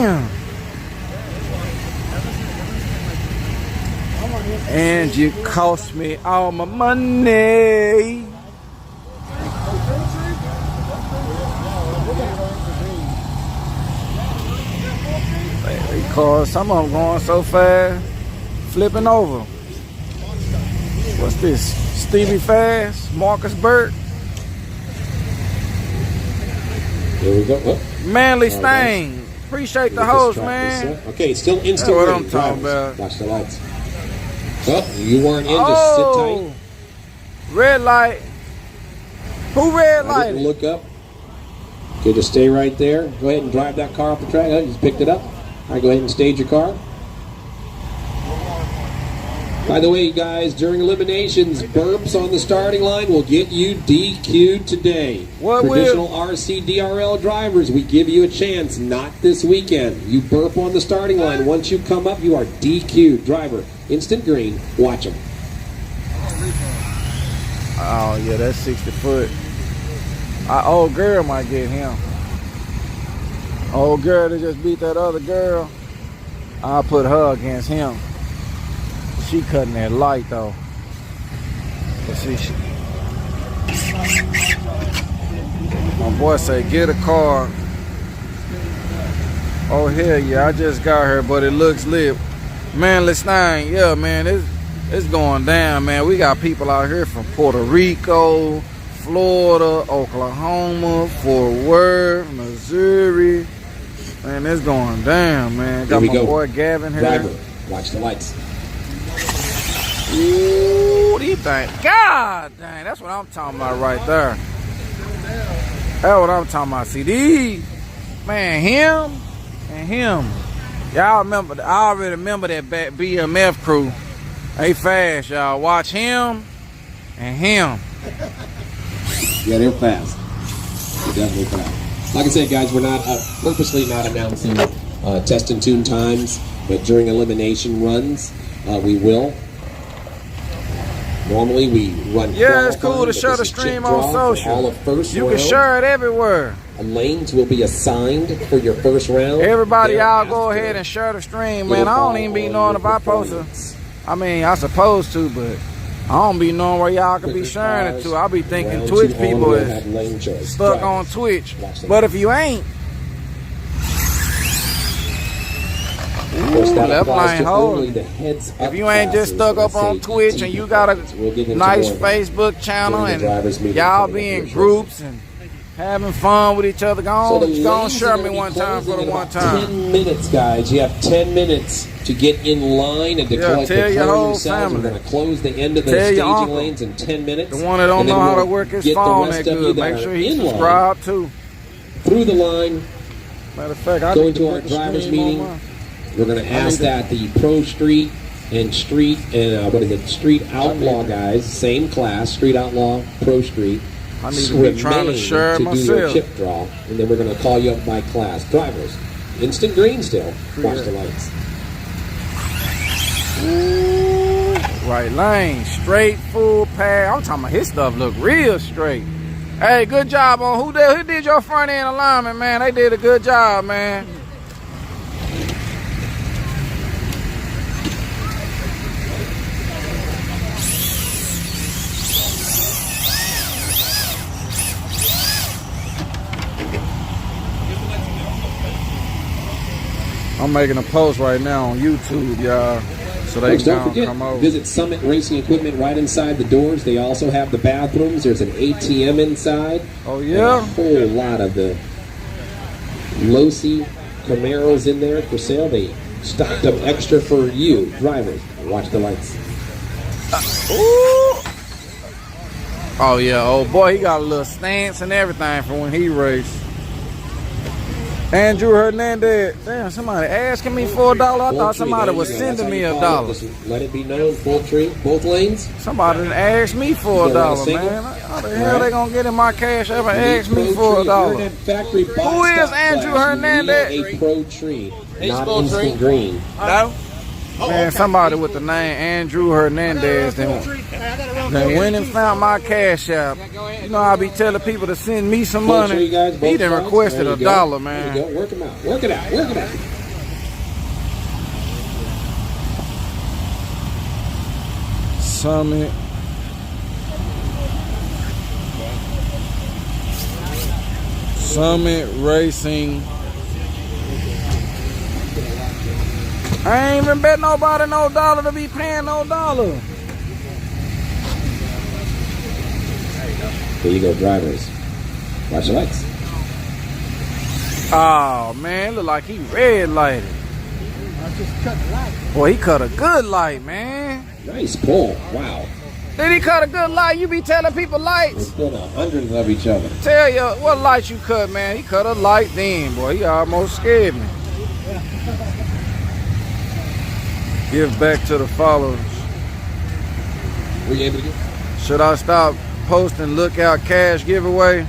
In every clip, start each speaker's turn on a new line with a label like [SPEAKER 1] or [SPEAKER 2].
[SPEAKER 1] Damn. And you cost me all my money. Because some of them going so fast, flipping over. What's this? Stevie Fast, Marcus Burt.
[SPEAKER 2] Here we go. Oh.
[SPEAKER 1] Manly Stain. Right, appreciate the host, man.
[SPEAKER 2] Okay, it's still instant.
[SPEAKER 1] That's what I'm talking about.
[SPEAKER 2] Watch the lights. Well, you weren't in. Just sit tight.
[SPEAKER 1] Red light. Who red lighted?
[SPEAKER 2] Look up. Okay, just stay right there. Go ahead and drive that car off the track. I just picked it up. All right, go ahead and stage your car. By the way, guys, during eliminations, burps on the starting line will get you DQ'd today. Traditional RC DRL drivers, we give you a chance, not this weekend. You burp on the starting line. Once you come up, you are DQ'd. Driver, instant green, watch them.
[SPEAKER 1] Oh, yeah, that's 60 foot. Old girl might get him. Old girl that just beat that other girl, I'll put her against him. She cutting that light though. Let's see. My boy say get a car. Oh hell yeah, I just got her, but it looks lit. Man, let's nine. Yeah, man, it's going down, man. We got people out here from Puerto Rico, Florida, Oklahoma, Fort Worth, Missouri. Man, it's going down, man. Got my boy Gavin here.
[SPEAKER 2] Driver, watch the lights.
[SPEAKER 1] Ooh, these things. God dang, that's what I'm talking about right there. That's what I'm talking about. See, these, man, him and him. Y'all remember, I already remember that BMF crew. They fast, y'all. Watch him and him.
[SPEAKER 2] Yeah, they're fast. They're definitely fast. Like I said, guys, we're not purposely not announcing test and tune times, but during elimination runs, we will. Normally we run.
[SPEAKER 1] Yeah, it's cool to share the stream on social. You can share it everywhere.
[SPEAKER 2] Lanes will be assigned for your first round.
[SPEAKER 1] Everybody, y'all go ahead and share the stream, man. I don't even be knowing if I post it. I mean, I supposed to, but I don't be knowing where y'all can be sharing it to. I be thinking Twitch people is stuck on Twitch. But if you ain't, ooh, left lane hold. If you ain't just stuck up on Twitch and you got a nice Facebook channel and y'all be in groups and having fun with each other, go on share me one time for the one time.
[SPEAKER 2] 10 minutes, guys. You have 10 minutes to get in line and to collect the yourselves. We're going to close the end of the staging lanes in 10 minutes.
[SPEAKER 1] The one that don't know how to work his phone that good, make sure he subscribe too.
[SPEAKER 2] Through the line,
[SPEAKER 1] matter of fact, I
[SPEAKER 2] go into our drivers meeting. We're going to ask that the Pro Street and Street and Street Outlaw guys, same class, Street Outlaw, Pro Street,
[SPEAKER 1] I need to be trying to share
[SPEAKER 2] myself. Do your chip draw, and then we're going to call you up by class. Drivers, instant green still. Watch the lights.
[SPEAKER 1] Ooh, right lane, straight, full pass. I'm talking about his stuff look real straight. Hey, good job on who did your front end alignment, man. They did a good job, man. I'm making a post right now on YouTube, y'all, so they can come over.
[SPEAKER 2] Visit Summit Racing Equipment right inside the doors. They also have the bathrooms. There's an ATM inside.
[SPEAKER 1] Oh, yeah?
[SPEAKER 2] And a whole lot of the Losi Camaros in there for sale. They stocked them extra for you, drivers. Watch the lights.
[SPEAKER 1] Ooh. Oh, yeah. Oh, boy, he got a little stance and everything from when he raced. Andrew Hernandez. Damn, somebody asking me for $1. I thought somebody was sending me $1.
[SPEAKER 2] Let it be known, full tree, both lanes.
[SPEAKER 1] Somebody didn't ask me for $1, man. How the hell they gonna get in my cash ever ask me for $1? Who is Andrew Hernandez?
[SPEAKER 2] A Pro Tree, not instant green.
[SPEAKER 1] No? Man, somebody with the name Andrew Hernandez. They went and found my cash app. You know, I be telling people to send me some money. He done requested $1, man.
[SPEAKER 2] There you go. Work them out. Work it out. Work it out.
[SPEAKER 1] Summit Racing. I ain't even bet nobody no dollar to be paying no dollar.
[SPEAKER 2] There you go, drivers. Watch your lights.
[SPEAKER 1] Oh man, look like he red lighted.
[SPEAKER 3] I just cut the light.
[SPEAKER 1] Boy, he cut a good light, man.
[SPEAKER 2] Nice pull. Wow.
[SPEAKER 1] Did he cut a good light? You be telling people lights.
[SPEAKER 2] Within 100 of each other.
[SPEAKER 1] Tell you what light you cut, man. He cut a light then, boy. He almost scared me. Give back to the followers.
[SPEAKER 2] Were you able to get?
[SPEAKER 1] Should I stop posting lookout cash giveaway?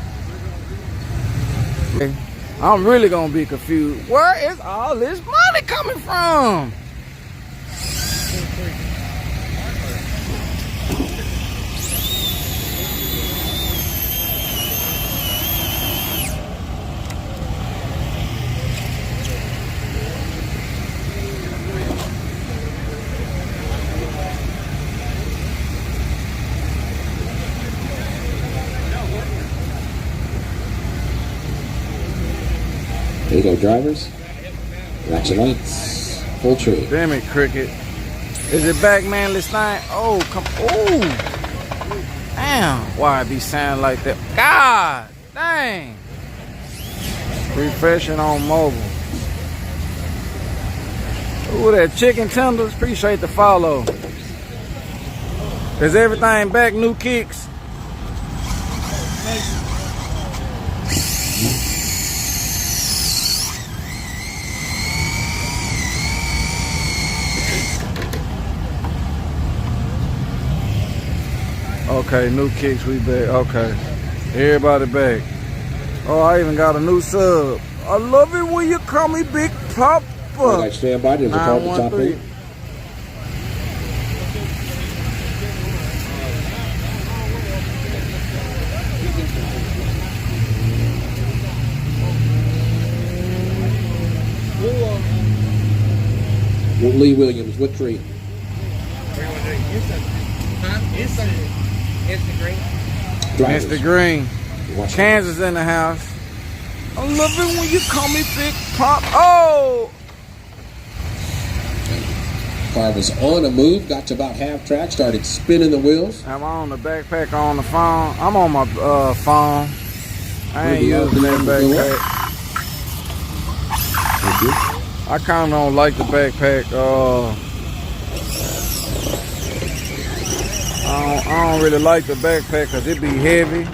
[SPEAKER 1] I'm really gonna be confused. Where is all this money coming from?
[SPEAKER 2] There you go, drivers. Watch your lights. Full tree.
[SPEAKER 1] Damn it, Cricket. Is it back, man? This thing? Oh, come. Oh. Damn. Why it be sounding like that? God dang. Refreshing on mobile. Ooh, that chicken tenders. Appreciate the follow. Is everything back? New kicks? Okay, new kicks, we back. Okay, everybody back. Oh, I even got a new sub. I love it when you call me Big Papa.
[SPEAKER 2] Like stand by, there's a car at the top there. Lee Williams, what tree?
[SPEAKER 1] Mr. Green. Kansas in the house. I love it when you call me Big Pop. Oh!
[SPEAKER 2] Car was on a move, got to about half track, started spinning the wheels.
[SPEAKER 1] Am I on the backpack or on the phone? I'm on my phone. I ain't using that backpack. I kind of don't like the backpack. I don't really like the backpack because it be heavy.